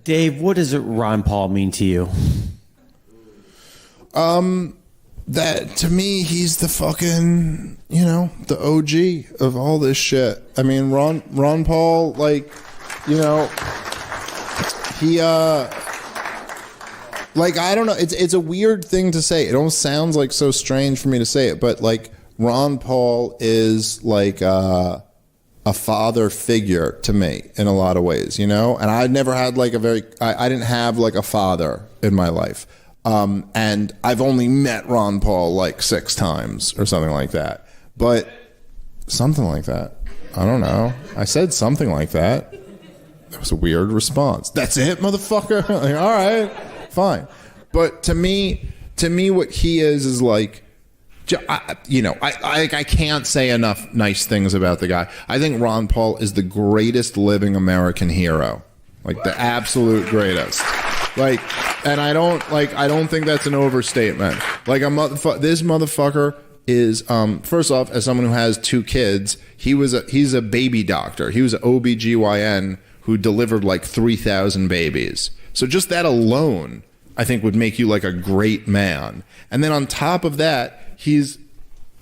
Dave, what does Ron Paul mean to you? That to me, he's the fucking, the OG of all this shit. I mean, Ron Paul, like, he, like, I don't know. It's a weird thing to say. It almost sounds like so strange for me to say it, but like Ron Paul is like a father figure to me in a lot of ways, and I never had like I didn't have like a father in my life. And I've only met Ron Paul like 6 times or something like that. But something like that. I don't know. I said something like that. That was a weird response. That's it, motherfucker? Like, all right, fine. But to me, what he is like, I can't say enough nice things about the guy. I think Ron Paul is the greatest living American hero. Like the absolute greatest. Like, and I don't think that's an overstatement. Like this motherfucker is, first off, as someone who has 2 kids, he's a baby doctor. He was an OBGYN who delivered like 3,000 babies. So just that alone, I think would make you like a great man. And then on top of that, he's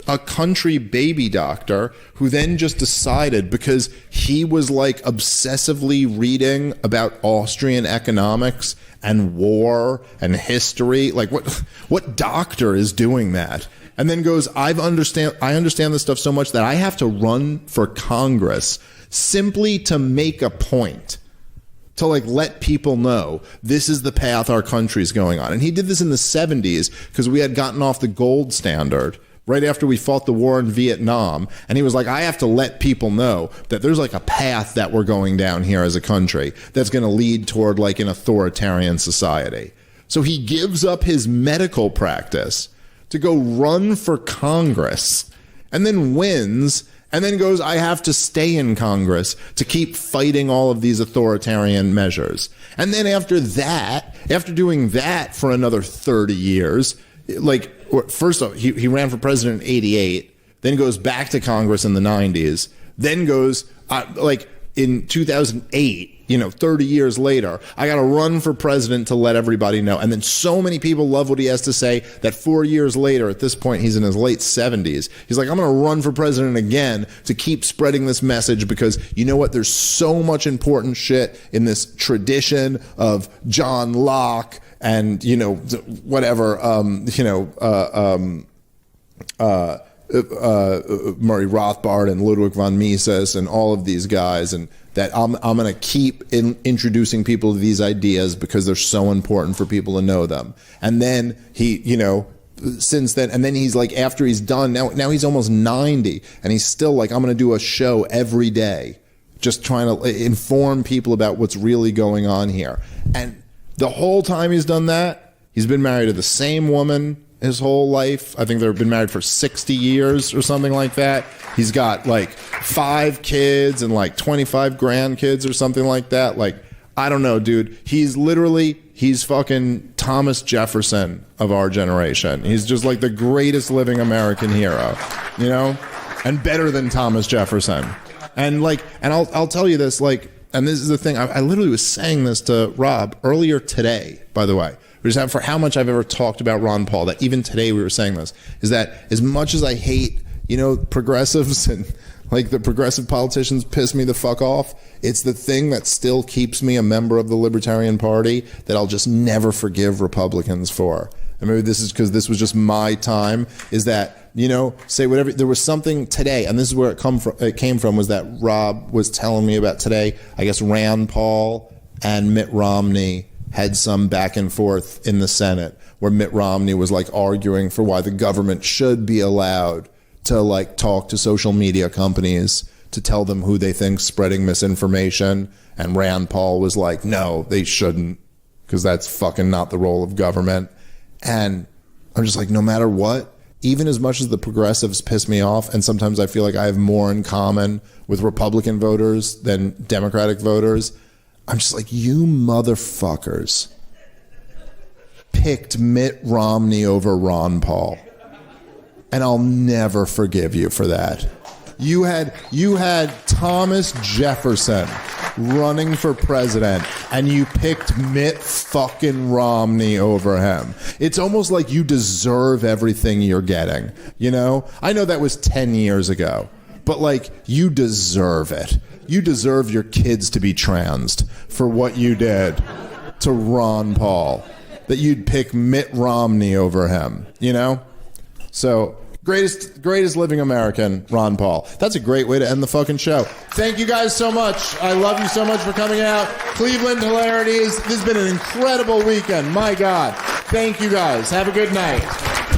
a country baby doctor who then just decided, because he was like obsessively reading about Austrian economics and war and history. Like what doctor is doing that? And then goes, I understand this stuff so much that I have to run for Congress simply to make a point, to like let people know this is the path our country's going on. And he did this in the 70s because we had gotten off the gold standard right after we fought the war in Vietnam. And he was like, I have to let people know that there's like a path that we're going down here as a country that's going to lead toward like an authoritarian society. So he gives up his medical practice to go run for Congress and then wins, and then goes, I have to stay in Congress to keep fighting all of these authoritarian measures. And then after doing that for another 30 years, like, first off, he ran for president in 88, then goes back to Congress in the 90s, then goes, like, in 2008, 30 years later, I got to run for president to let everybody know. And then so many people love what he has to say that 4 years later, at this point, he's in his late 70s. He's like, I'm going to run for president again to keep spreading this message because you know what? There's so much important shit in this tradition of John Locke and, whatever, Murray Rothbard and Ludwig von Mises and all of these guys, and that I'm going to keep introducing people to these ideas because they're so important for people to know them. And then he, since then, and then he's like, after he's done, now he's almost 90, and he's still like, I'm going to do a show every day, just trying to inform people about what's really going on here. And the whole time he's done that, he's been married to the same woman his whole life. I think they've been married for 60 years or something like that. He's got like 5 kids and like 25 grandkids or something like that. Like, I don't know, dude. He's fucking Thomas Jefferson of our generation. He's just like the greatest living American hero, and better than Thomas Jefferson. And like, and I'll tell you this, like, and this is the thing. I literally was saying this to Rob earlier today, by the way. For how much I've ever talked about Ron Paul, that even today we were saying this, is that as much as I hate, progressives and like the progressive politicians piss me the fuck off, it's the thing that still keeps me a member of the Libertarian Party that I'll just never forgive Republicans for. And maybe this is because this was just my time, is that, say whatever, there was something today, and this is where it came from, was that Rob was telling me about today, I guess Rand Paul and Mitt Romney had some back and forth in the Senate where Mitt Romney was like arguing for why the government should be allowed to like talk to social media companies to tell them who they think's spreading misinformation. And Rand Paul was like, no, they shouldn't, because that's fucking not the role of government. And I'm just like, no matter what, even as much as the progressives piss me off, and sometimes I feel like I have more in common with Republican voters than Democratic voters, I'm just like, you motherfuckers picked Mitt Romney over Ron Paul. And I'll never forgive you for that. You had Thomas Jefferson running for president and you picked Mitt fucking Romney over him. It's almost like you deserve everything you're getting, you know? I know that was 10 years ago, but like, you deserve it. You deserve your kids to be transed for what you did to Ron Paul. That you'd pick Mitt Romney over him, you know? So, greatest living American, Ron Paul. That's a great way to end the fucking show. Thank you guys so much. I love you so much for coming out. Cleveland Hilarities. This has been an incredible weekend. My God. Thank you guys. Have a good night.